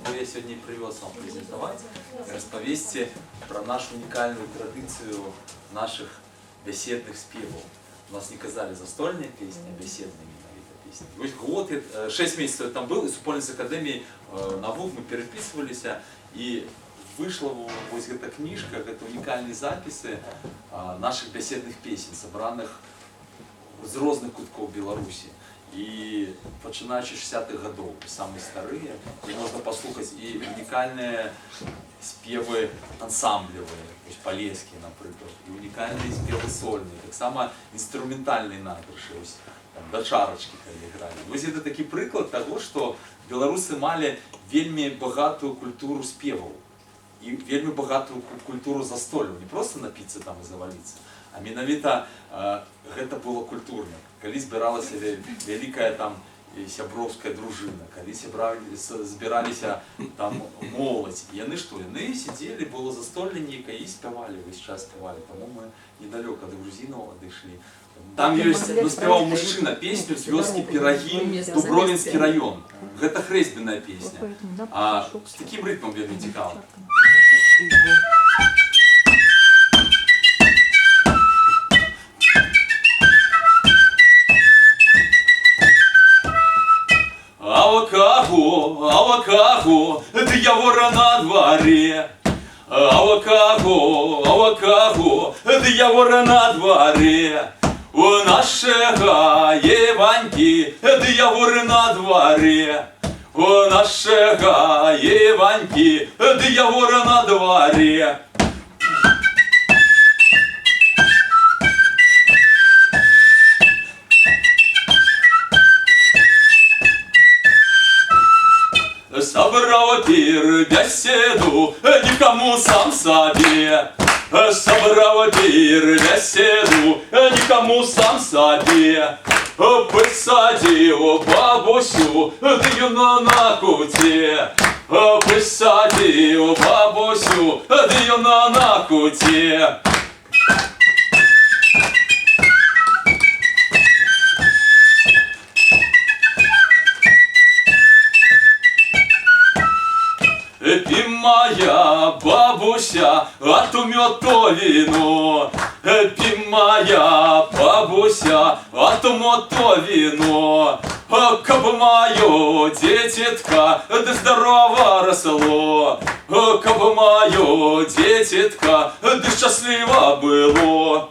что я сегодня привез вам презентовать, расповести про нашу уникальную традицию наших беседных спевов. У нас не казали застольные песни, а беседные песни. Год, 6 месяцев там был, и с Супольной академией на ВУК мы переписывались, и вышла вот эта книжка, это уникальные записи наших беседных песен, собранных з різних кутків Білорусі. І починаючи з 60-х годов, самые старые, и можно послушать и уникальные спевы ансамблевые, то есть полесские, например, и уникальные спевы сольные, так само инструментальные набережи, там, до чарочки играли. Ось это такий приклад того, что белорусы мали вельми багатую культуру спевов и вельми багатую культуру застолью, не просто напиться там и завалиться, а менавіта гэта было культурна. Калі збіралася вялікая там сяброўская дружына, калі збіраліся там моладзь, яны што? Яны сидзелі, было застолле нейкае і спявалі, весь час спявалі, таму мы недалёка да грузінаў адышлі. Там ёсць, спяваў мужчына песню з вёскі Пірагі, Дубровінскі раён. Гэта хрэсьбенная песня. А з такім рытмам вельмі цікава. Авакаго, дьявора на дворе. Авакаго, дьявора на дворе. У нашего Еваньки дьявора на дворе. У нашего Еваньки дьявора на дворе. Собрал пир беседу, никому сам себе. Собрал пир беседу, никому сам себе. Посадил бабусю, дьюна на куте. Посадил бабусю, дьюна на куте. Пи моя бабуся, а ту мётовину. Пи моя бабуся, а ту мотовину. Каб моё дитятка да здорово росло. Каб моё дитятка да счастливо было.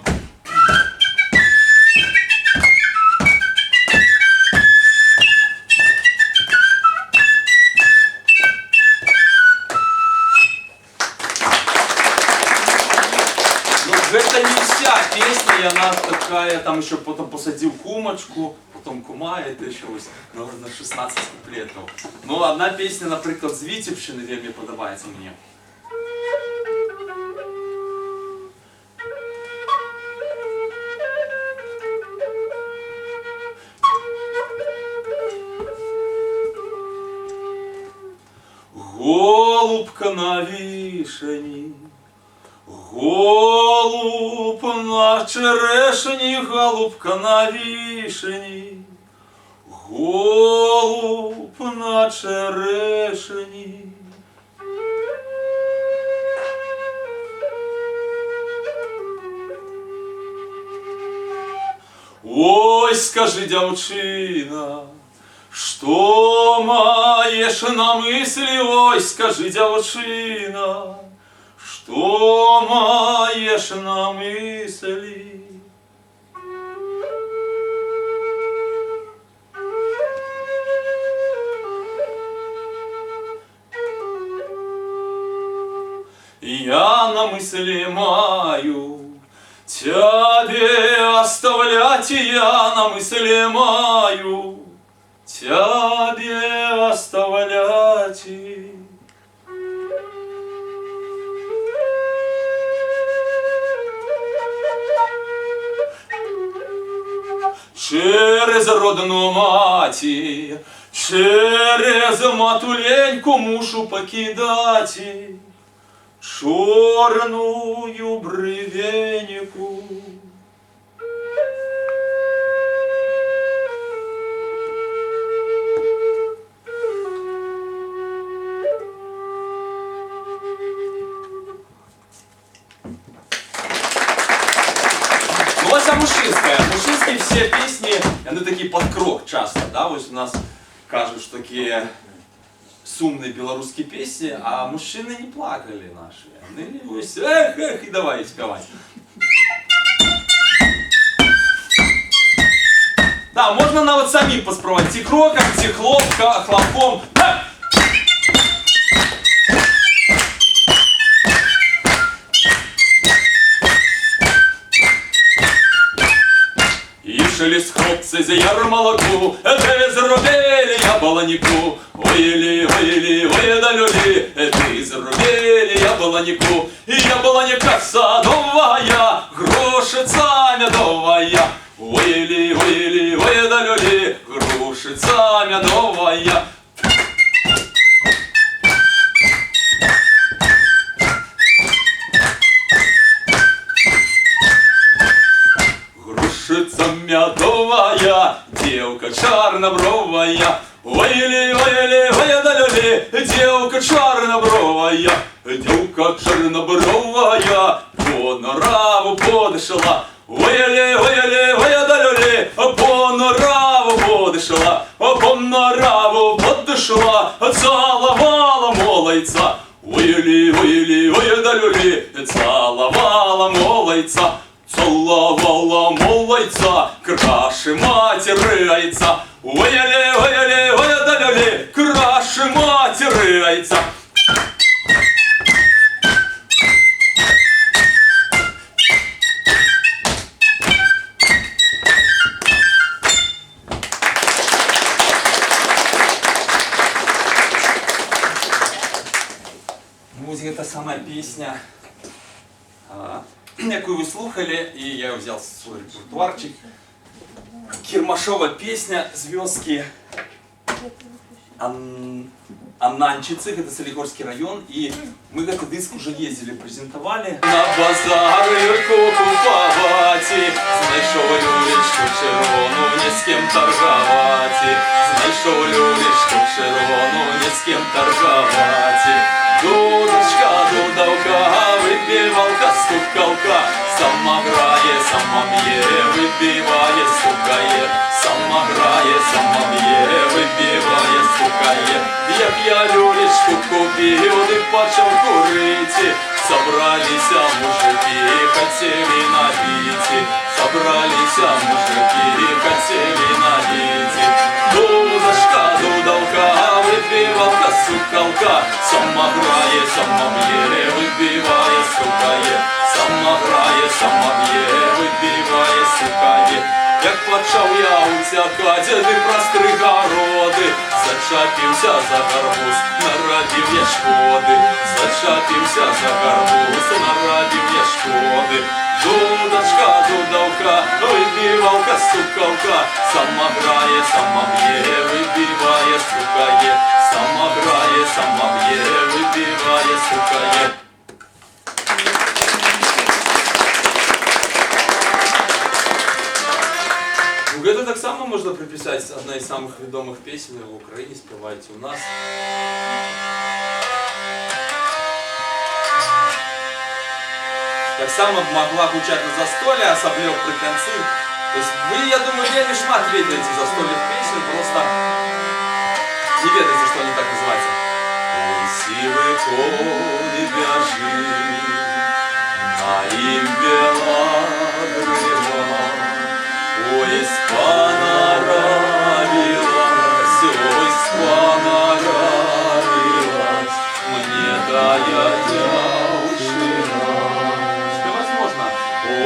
Это не вся песня, и она такая, там еще потом посадил кумочку, потом кума, это еще на 16 куплетов. Ну, одна песня, например, з Витебщины вельми подобається мне. Голубка на вишені. Голуб на черешні, голубка на вишені. Голуб на черешні. Ой, скажи, дівчина, що маєш на мислі? Ой, скажи, дівчина, что маешь на мысли? Я на мысли маю тебе оставлять, я на мысли маю тебе оставлять. Через родну маті, через матуленьку мушу покидати чорную бревеньку. Яны такі пад крок часто, да? Вось у нас кажуть, що такі сумные белорусские песни, а мужчины не плакали наши. Они вось, эх, и давай спевать. Да, можно нават самим поспровать. Ці кроком, ці хлопком. Шелест хлопцы за ярмалаку, это зарубели яблонику. Ой-ли, ой-ли, ой да люли, это зарубели яблонику. И яблоника садовая, грушица медовая. Ой-ли, ой-ли, ой да люли, грушица медовая. Грушица медовая, девка чарнобровая. Ой-ли, ой-ли, ой да люли, девка чарнобровая. Девка чарнобровая, по нораву подышала. Ой-ли, ой-ли, ой да люли, по нораву подышала. По нораву подышала, целовала молодца. Ой-ли, ой-ли, ой да люли, целовала молодца. Целовала молодца, краше матери яйца. Ой-ли, ой-ли, ой да люли, краше матери яйца. Вот эта самая песня, якую вы слухали, и я взял свой репертуарчик. Кирмашова песня «Звездки Аннанчицы», это Солигорский район, и мы этот диск уже ездили, презентовали. На базары купувати, знайшов люлечку червону, ні з ким торгувати. Знайшов люлечку червону, ні з ким торгувати. Дудочка, дудовка, вибивалка, стукалка. Сама грає, сама б'є, вибиває, стукає. Сама грає, сама б'є, вибиває, стукає. Як я люлечку купив, і почав курити. Собралися мужики, хотели набити. Собралися мужики, хотели набити. Дудочка, дудовка, вибивалка, стукалка. Сама грає, сама б'є, вибиває, стукає. Сама грає, сама б'є, вибиває, стукає. Як почав я утякать, де простриг городи. Зачапився за гарбуз, нарадив я шкоди. Зачапився за гарбуз, нарадив я шкоди. Дудочка, дудовка, вибивалка, стукалка. Сама грає, сама б'є, вибиває, стукає. Сама грає, сама б'є, вибиває, стукає. Это так само можно приписать, одна из самых ведомых песен в Украине, спевайте у нас. Так само могла гучать на застолье, особливо при конце. То есть вы, я думаю, вельми шмат ведаете застольных песен, просто не ведаете, что они так называются. Ой, сивый кони бяжи, на им бела грива. Ой, спонаравилась, ой, спонаравилась, мне тая девушка. Спевать можно?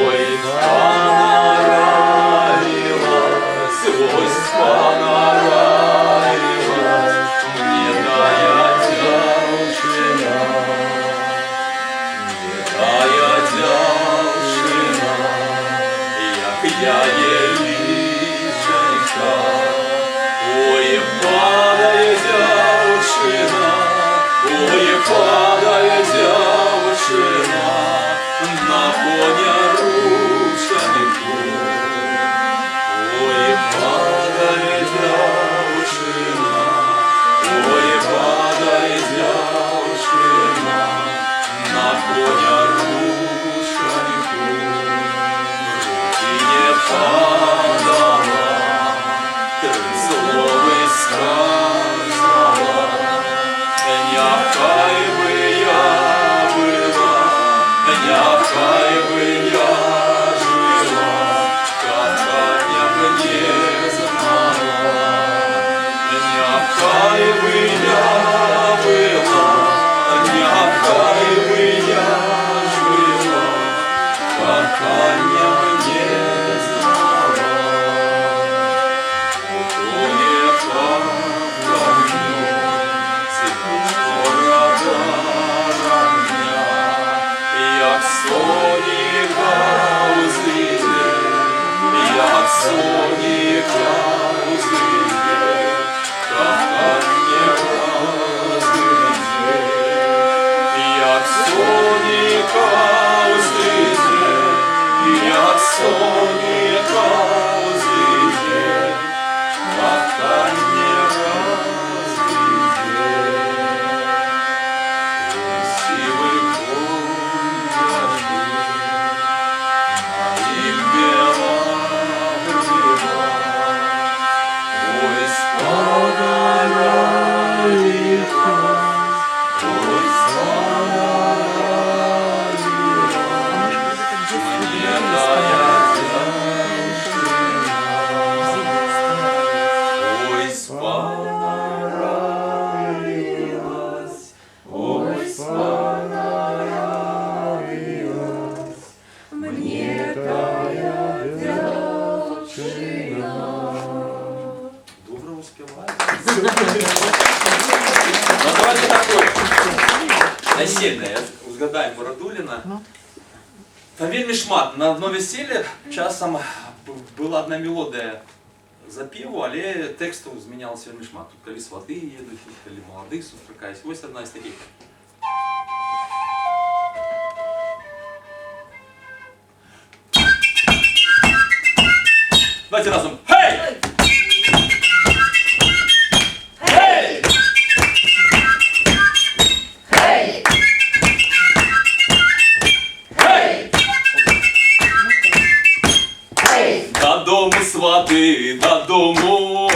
Ой, спонаравилась, ой, спонаравилась, мне тая девушка. Мне тая девушка, як я ей соніка узиє, кохання розгризе, як соніка узиє, як соніка узиє, кохання розгризе. Сивий конь моїх біла грива, ой, спадала віка, ой, спадала віка, мені дая дівчина, ой, спонравилась, ой, спонравилась, мне тая дівчина. Добре успіваєте. Ну давайте такое. Насильное. Згадаємо Радуліна. Там вельми шмат. На одно весілля часом була одна мелодія запіву, але тексту змінялося вельми шмат. Тут коли свати їдуть, тут коли молодих зустрікаюсь. Ось одна із таких. Давайте разом. Хей! Хей! Хей! Хей! Хей! Додому свати, додому,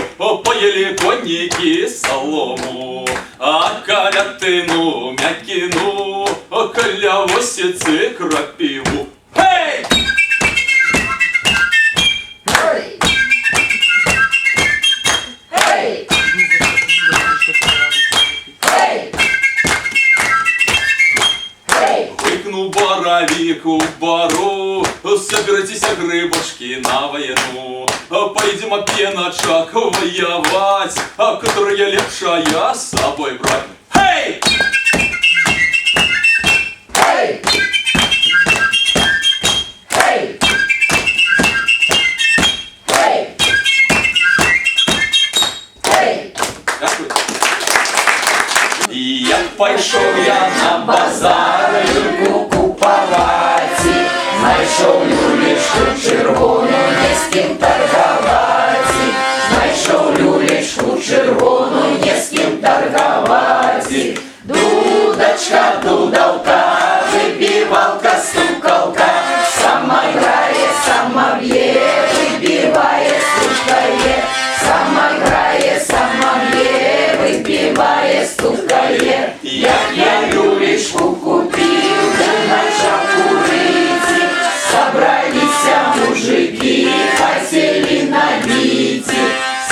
поїли коньяки солому, а калятину, м'якину, калявосиці крапиву. Хей! Хей! Хей! Хей! Хей! Крикнул боровик у бару, собирайтесь, грибочки, на войну. Пойдем опеночек воевать, которая лепшая с собой брать. Хей! Хей! Хей! Хей! Хей! Дякую. І як пойшов я на базар, Люльку купувати, знайшов люлечку червону, не з ким торгувати. Знайшов люлечку червону, не з ким торгувати. Дудочка, дудалка, вибивалка, стукалка, сама грає, сама б'є, вибиває, стукає, сама грає, сама б'є, вибиває, стукає. Як я люлечку купив, да начав курити, собралися мужики, хотели набить.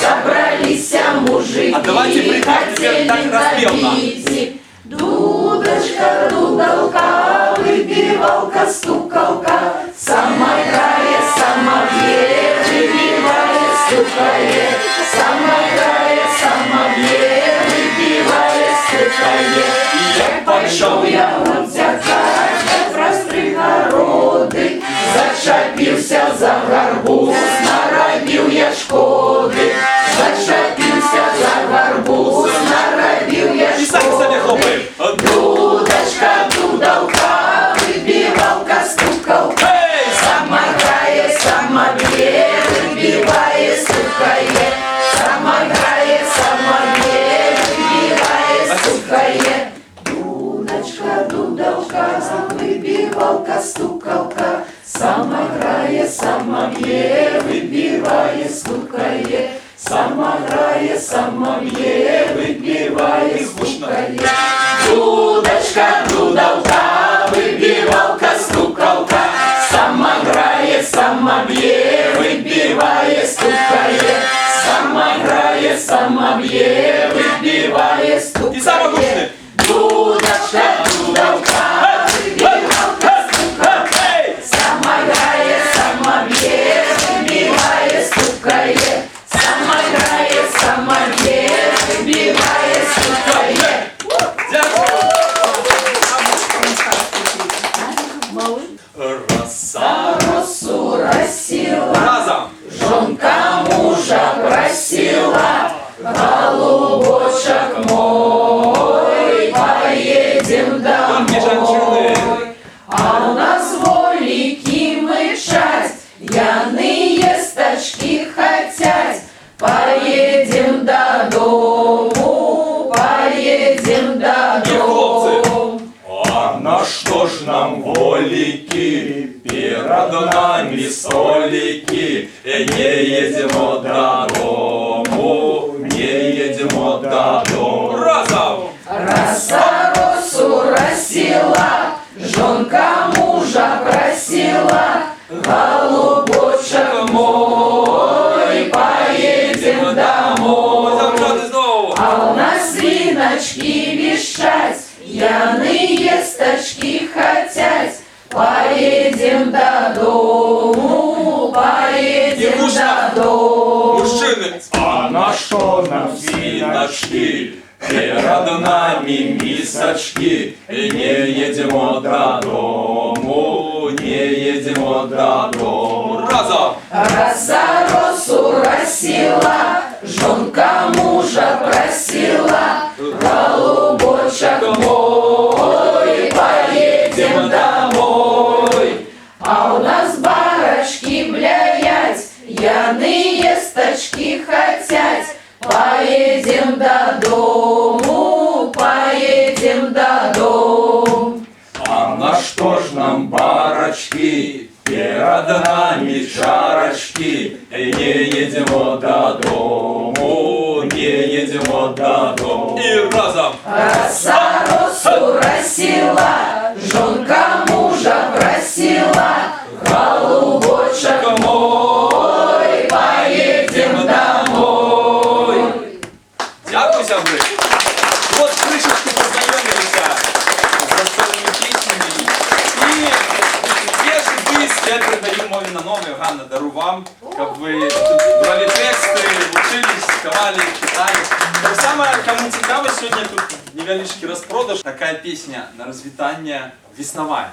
Собралися мужики, А давайте прикажем теперь так распевно. набить. Дудочка, дудалка, выбивалка, стукалка, сама грає, сама б'є, вибиває, стукає, сама грає, сама б'є, вибиває, стукає. Як пішов я в розстриг городи, зачепився за гарбуз, наробив я шкоди, зачепився за гарбуз, наробив я І самі шкоди. хлопаємо. Дудочка, дудалка, вибивалка, стукалка, Хей! сама грає, сама б'є, вибиває, стукає, сама грає, сама б'є, вибиває, стукає. Дудочка, дудалка, вибивалка, стукалка, сама грає, сама б'є, вибиває, стукає, сама грає, сама б'є, вибиває, стукає. Дудочка, дудалка, вибивалка, стукалка, сама грає, сама б'є, вибиває, стукає, сама грає, сама б'є, вибиває, І саме стукає. гучне. Дудочка, дудалка, вибивалка, стукалка, сама грає, сама б'є, вибиває, стукає, сама грає, сама б'є, вибиває, стукає. Дякую. Роса. Росу розсіла, Разом. жон нам воліки, перед нами столики, не їдемо додому, не їдемо додому. Разом! Роса росу росила, жонка мужа просила, голубочек мой, поедем домой. А у нас свиночки вещать, пьяные стачки хотять. Поедем додому, поедем додому. Мужчины! А на что нам свиночки? Перед нами мисочки, не едемо додому, не едемо додому. Разом! Роса росу росила, жонка мужа просила, голубочек мой, поедем домой. А у нас барочки блять, пьяные стачки хотять. Поедем додому, поедем додому. А на что ж нам барочки? Перед нами чарочки, не едемо додому, не едемо додому. И разом! Роса росу росила, жонка мужа просила, голубочек мой, поедем домой. Дякую, сябри! Вот крышечки познакомились с застольными песнями. И те ж ви я передаю мові на нові, Ганна, дару вам, как ви брали тексти, учились, співали, читали. Так само, кому цікаво, сьогодні тут невеличкий розпродаж. Така пісня на розвітання веснова.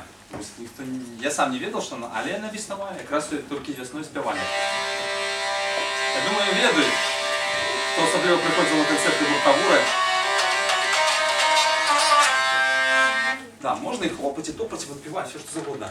Ніхто, я сам не ведал, що вона, але вона веснова, якраз тільки весною співали. Я думаю, ведуть, хто особливо приходив на концерти гуртовури. Да, можно их хлопать и топать, выпивать, все что угодно.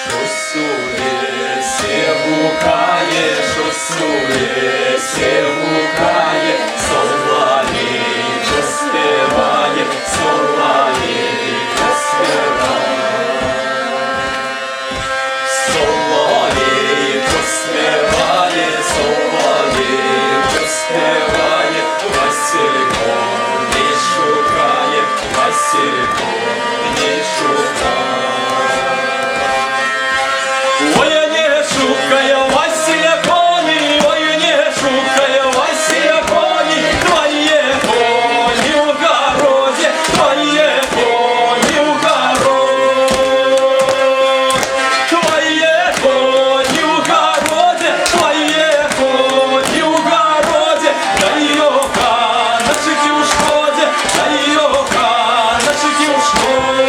Щось у лісі гукає, щось у лісі гукає, соловейко співає, соловейко співає. Соловейко співає, соловейко співає, Василько не шукає, Василько не шукає. Ой, не шукає Василя коні, ой, не шукає Василя коні, твоє коні в городі, твоє коні в городі, твоє коні в городі, твоє коні в городі, дай йока на шиті у шкоді, дай йока на шиті у шкоді.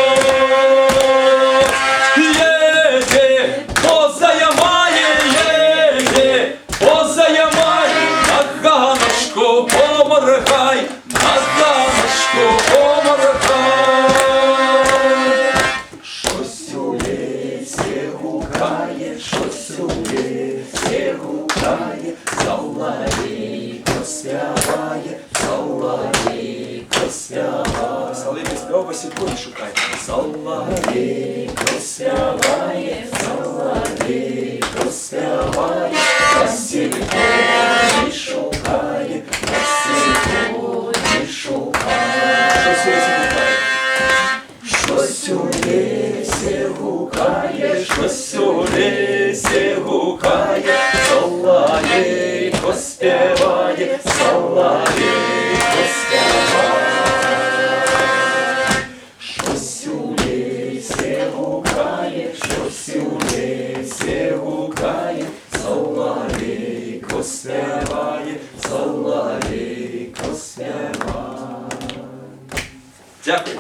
Поморгай, на ганочку поморгай. Щось у лісі гукає, щось у лісі гукає, соловейко співає, соловейко співає. Соловейко співає, Василько не шукає. Соловейко співає, соловейко співає, Василько не шукає. Щось у лісі гукає, щось у лісі гукає, соловейко співає, соловейко співає. Щось у лісі гукає, щось у лісі гукає, соловейко співає, соловейко співає. Дякую.